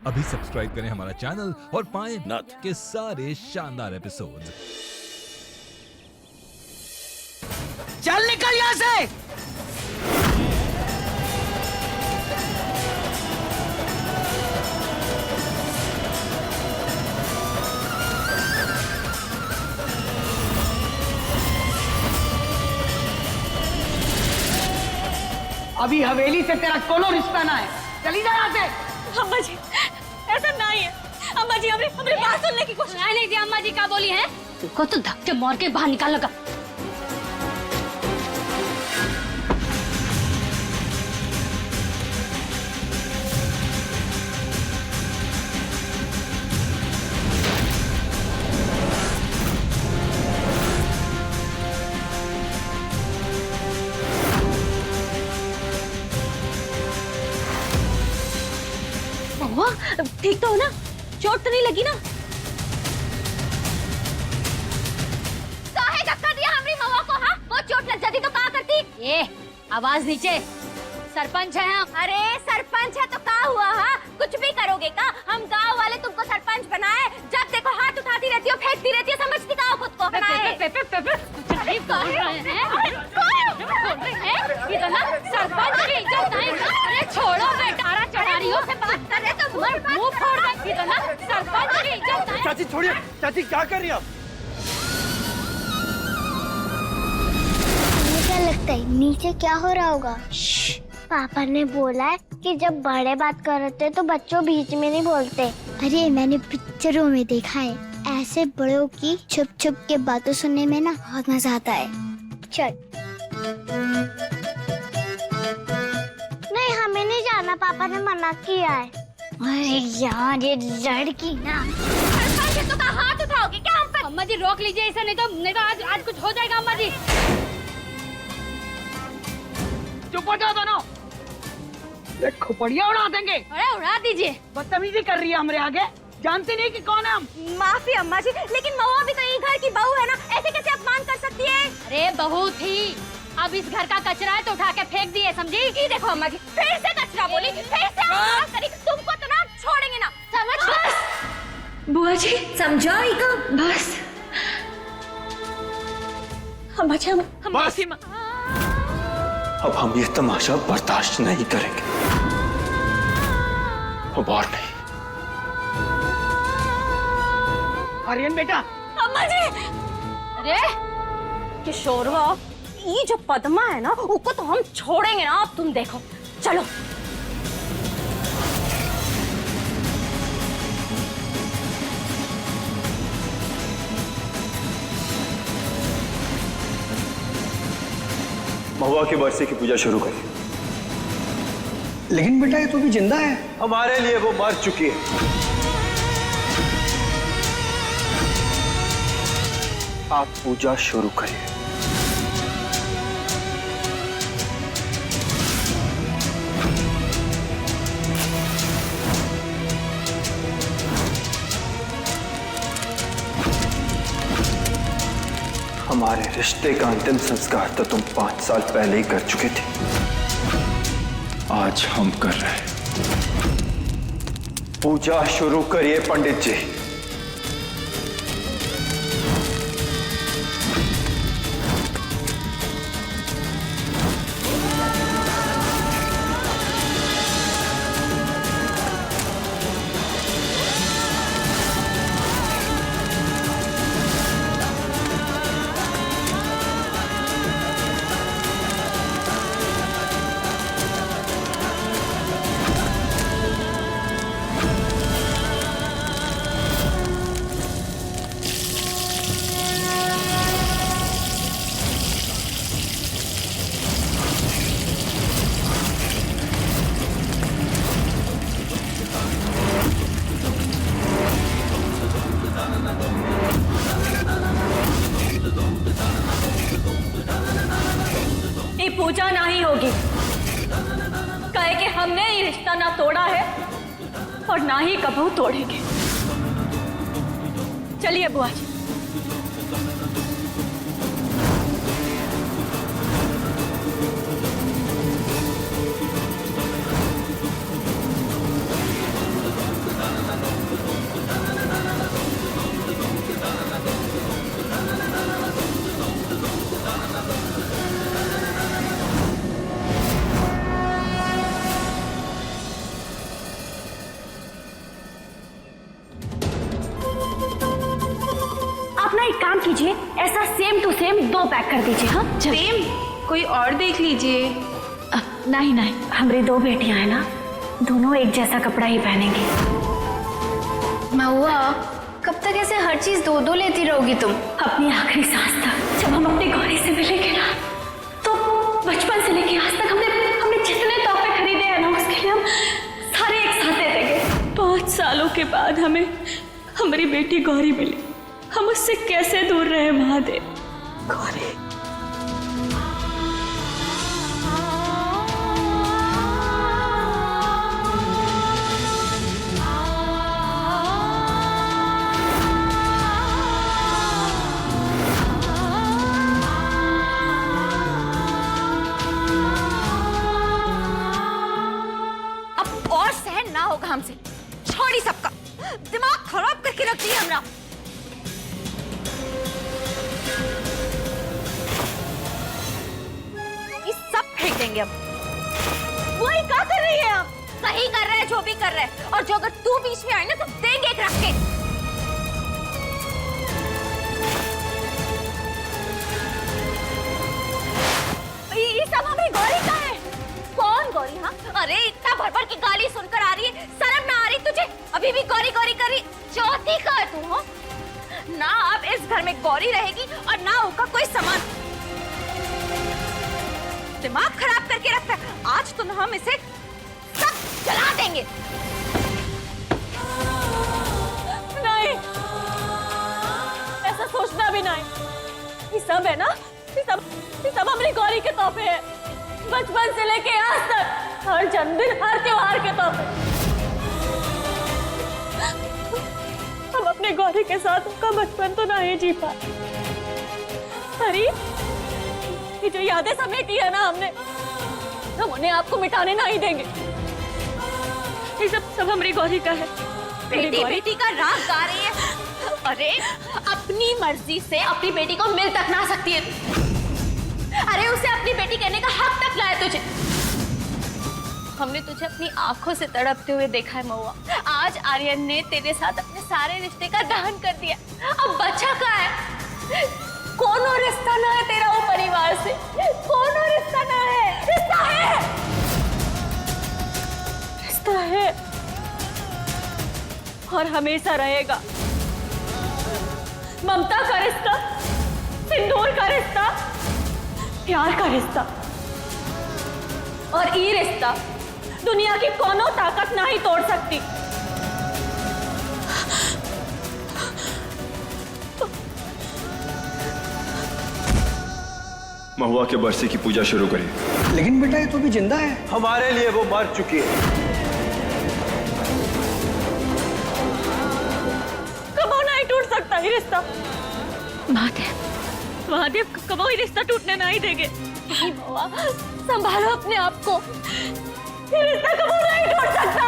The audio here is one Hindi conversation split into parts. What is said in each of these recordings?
अभी सब्सक्राइब करें हमारा चैनल और पाएं नाथ। के सारे शानदार एपिसोड्स। चल निकल यहाँ से। अभी हवेली से तेरा कोनो रिश्ता ना है, चली जा यहाँ से। अम्मा जी ऐसा नहीं है। अम्मा जी हमने बात सुनने की कोशिश नहीं थी। अम्मा जी क्या बोली है? तुमको तो धक्के मार के बाहर निकाल लगा। ठीक तो हो ना? चोट तो नहीं लगी ना? काहे धक्का दिया हमारी मवा को? हाँ, वो चोट लग जाती तो क्या करती? ए, आवाज नीचे। सरपंच है हम। अरे सरपंच है तो क्या हुआ? हाँ, कुछ भी करोगे का? हम गांव वाले तुमको सरपंच बनाए, जब देखो हाथ उठाती रहती हो, फेंकती रहती हो, समझती का हो खुद को? सरपंच की इज्जत नहीं। अरे छोड़ो बेटा, चढ़ारियों से बात कर रहे तो मुंह फोड़ देंगी तो ना। सरपंच की इज्जत नहीं। चाची छोड़िए, चाची क्या कर रही हैं आप? मुझे क्या लगता है नीचे क्या हो रहा होगा? पापा ने बोला है कि जब बड़े बात करते हैं तो बच्चों बीच में नहीं बोलते। अरे मैंने पिक्चरों में देखा है, ऐसे बड़ों की छुप छुप के बातें सुनने में ना बहुत मजा आता है। चल। नहीं हमें नहीं जाना, पापा ने मना किया है। अरे यार ये लड़की ना। सरपंच तो का हाथ उठाओगे क्या हम पर? अम्मा जी रोक लीजिए ऐसा, नहीं तो आज कुछ हो जाएगा। अम्मा जी चुप हो जाओ दोनों, ये खोपड़ियाँ उड़ा देंगे। अरे उड़ा दीजिए। बदतमीजी कर रही है हमारे आगे, जानते नहीं कि कौन है हम। माफी अम्मा जी, लेकिन महुआ भी तो ये घर की बहू है ना, ऐसे कैसे अपमान कर सकती है? अरे बहू थी, अब इस घर का कचरा है तो उठा के फेंक दिए, समझी? ये देखो अम्मा जी, फिर से कचरा बोली, फिर से अपमान करी। तुमको तो ना छोड़ेंगे ना, समझ? बस बुआ जी समझाओ इको, बस। अम्मा जी हम माफी अब हम ये तमाशा बर्दाश्त नहीं करेंगे। अब और नहीं। आर्यन बेटा। अम्मा जी। अरे किशोरवा, ये जो पद्मा है ना, उसको तो हम छोड़ेंगे ना। अब तुम देखो, चलो। महुआ की बरसी की पूजा शुरू करिए। लेकिन बेटा ये तो भी जिंदा है। हमारे लिए वो मर चुकी है। आप पूजा शुरू करिए। हमारे रिश्ते का अंतिम संस्कार तो तुम 5 साल पहले ही कर चुके थे। आज हम कर रहे हैं। पूजा शुरू करिए पंडित जी। पूजा नहीं होगी, कहे कि हमने ये रिश्ता ना तोड़ा है और ना ही कभी तोड़ेंगे। चलिए बुआ जी। एक काम कीजिए, ऐसा सेम टू सेम 2 पैक कर दीजिए। हाँ सेम कोई और देख लीजिए। नहीं नहीं, हमारी 2 बेटियां हैं ना, दोनों एक जैसा कपड़ा ही पहनेंगी। महुआ कब तक ऐसे हर चीज 2-2 लेती रहोगी तुम? अपनी आखिरी सांस तक। जब हम अपनी गौरी से मिलेंगे ना, तो बचपन से लेके आज तक हमने जितने तोहफे खरीदे हैं ना, उसके लिए हम सारे एक साथ दे देंगे। 5 सालों के बाद हमें हमारी बेटी गौरी मिली, हम उससे कैसे दूर रहे महादेव। गौरी होगा हमसे, छोड़ी सबका दिमाग खराब करके रख दिया हमरा। ये सब फेंक देंगे अब। वही क्या कर रही है आप? सही कर रहे हैं जो भी कर रहे हैं, और जो अगर तू बीच में आई ना तो देंगे एक रख के। ये सब हमारी गौरी का है। कौन गौरी? हाँ, अरे इतना भर की गाली सुनकर आ रही है, शर्म ना आ रही तुझे? अभी भी गौरी गौरी करी, चौथी का है तू। हो ना, अब इस घर में गौरी रहेगी और ना होगा कोई सामान। दिमाग खराब करके रखता है। आज तो हम इसे सब जला देंगे। नहीं, ऐसा सोचना भी नहीं। ये सब है ना, ये सब हमारी गौरी के तोहफे हैं, बचपन से लेके आज तक, हर जन्मदिन हर त्योहार के तौर पे। हम अपने गौरी के साथ उनका बचपन तो नहीं जी पाए। अरे ये जो यादें समेटी है ना हमने, हम उन्हें आपको मिटाने नहीं देंगे। ये सब हमारी गौरी का है। बेटी बेटी का राग गा रही है। अरे अपनी मर्जी से अपनी बेटी को मिल तक ना सकती है। अरे उसे अपनी बेटी कहने का हक तक लाया तुझे। हमने तुझे अपनी आंखों से तड़पते हुए देखा है महुआ। आज आर्यन ने तेरे साथ अपने सारे रिश्ते का दहन कर दिया। अब बचा क्या है? कौन और रिश्ता ना है तेरा वो परिवार से? कौन और रिश्ता ना है? रिश्ता है, रिश्ता है और हमेशा रहेगा। ममता का रिश्ता, सिंदूर का रिश्ता, प्यार का रिश्ता, और ये रिश्ता दुनिया की कोनो ताकत नहीं तोड़ सकती। महुआ के बरसी की पूजा शुरू करिए। लेकिन बेटा ये तो भी जिंदा है। हमारे लिए वो मर चुकी है। कबो नहीं टूट सकता ये रिश्ता। महादेव कबो ये रिश्ता टूटने नहीं देंगे। नहीं महुआ, संभालो अपने आप को। ये रिश्ता कबो नहीं टूट सकता।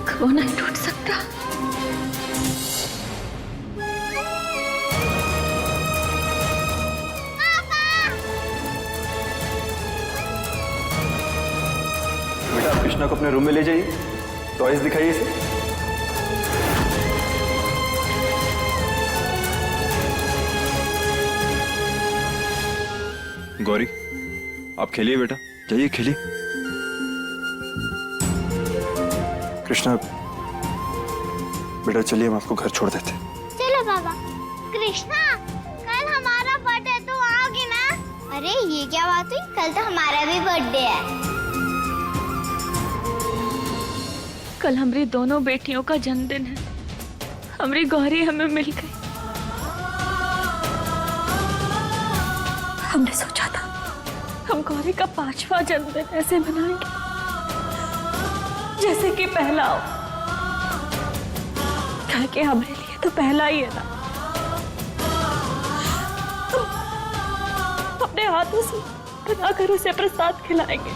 कबो नहीं टूट सकता। बेटा आप कृष्णा को अपने रूम में ले जाइए, टॉयज दिखाइए इसे। गौरी आप खेलिए बेटा, जाइए खेलिए। कृष्णा बेटा चलिए हम आपको घर छोड़ देते हैं। चलो बाबा। कृष्णा कल हमारा बर्थडे, तो आओगी ना? अरे ये क्या बात हुई, कल तो हमारा भी बर्थडे है। कल हमारी दोनों बेटियों का जन्मदिन है। हमारी गौरी हमें मिल गई। हमने सोचा था हम गौरी का 5वां जन्मदिन ऐसे मनाएंगे जैसे कि पहला हो, क्योंकि हमारे लिए तो पहला ही है ना। हम अपने हाथों से बनाकर उसे प्रसाद खिलाएंगे,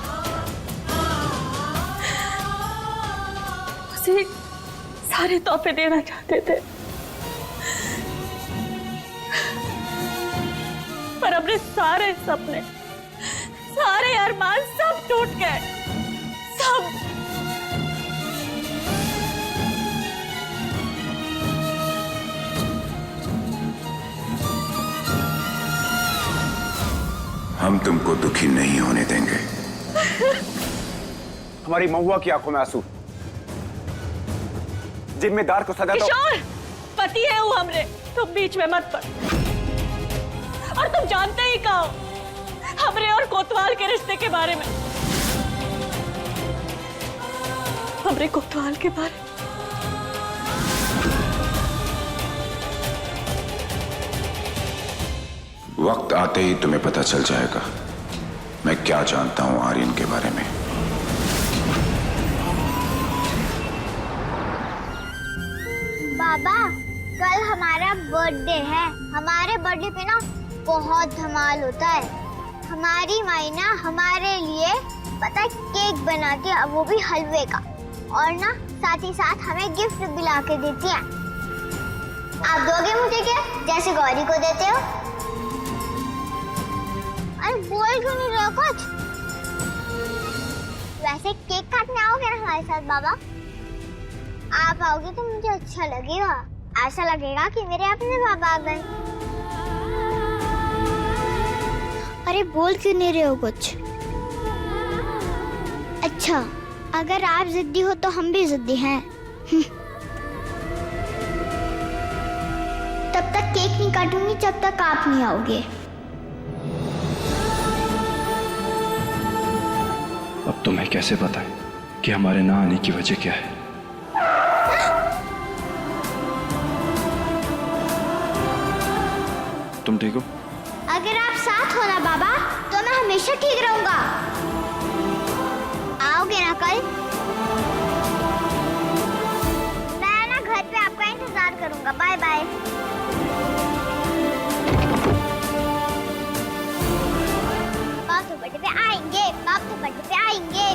उसे सारे तोहफे देना चाहते थे, पर अपने सारे सपने, सारे अरमान सब टूट गए। सब हम तुमको दुखी नहीं होने देंगे। हमारी महुआ की आंखों में आंसू, जिम्मेदार को सजा दो। किशोर, पति है वो हमरे, तुम बीच में मत पड़। और तुम जानते ही कहो हमरे और कोतवाल के रिश्ते के बारे में, हमरे कोतवाल के बारे में। वक्त आते ही तुम्हें पता चल जाएगा मैं क्या जानता हूं आर्यन के बारे में। बाबा, कल हमारा बर्थडे है। हमारे बर्थडे पे ना बहुत धमाल होता है। हमारी माई ना हमारे लिए पता है केक बनाती है, वो भी हलवे का, और ना साथ ही साथ हमें गिफ्ट भी ला के देती है। आप दोगे मुझे क्या, जैसे गौरी को देते हो? अरे बोल क्यों नहीं रहे हो कुछ? वैसे केक काटने आओगे ना हमारे साथ बाबा? आप आओगे तो मुझे अच्छा लगेगा, ऐसा लगेगा कि मेरे अपने बाबा आ गए। अरे बोल क्यों नहीं रहे हो कुछ? अच्छा, अगर आप जिद्दी हो तो हम भी जिद्दी हैं। तब तक केक नहीं काटूंगी जब तक आप नहीं आओगे। अब तुम्हें कैसे बताएं कि हमारे ना आने की वजह क्या है? तुम ठीक हो? अगर आप साथ हो ना बाबा तो मैं हमेशा ठीक रहूंगा। आओगे ना कल? मैं ना घर पे आपका इंतजार करूंगा। Bye bye. पापा तो बर्थडे पे आएंगे, पापा तो बर्थडे पे आएंगे।